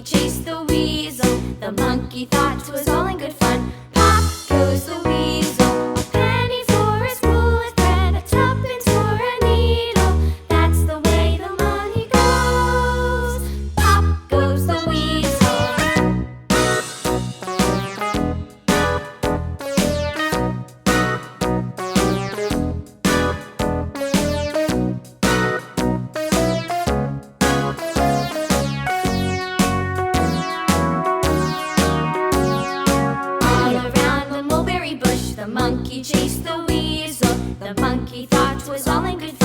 monkey chased the weasel. The monkey thought 'twas all in good fun. Pop goes the weasel. A penny for a spool of thread, a tuppence for a needle. That's the way the money goes. Pop goes the weasel. The monkey chased the weasel. The monkey thought 'twas all in good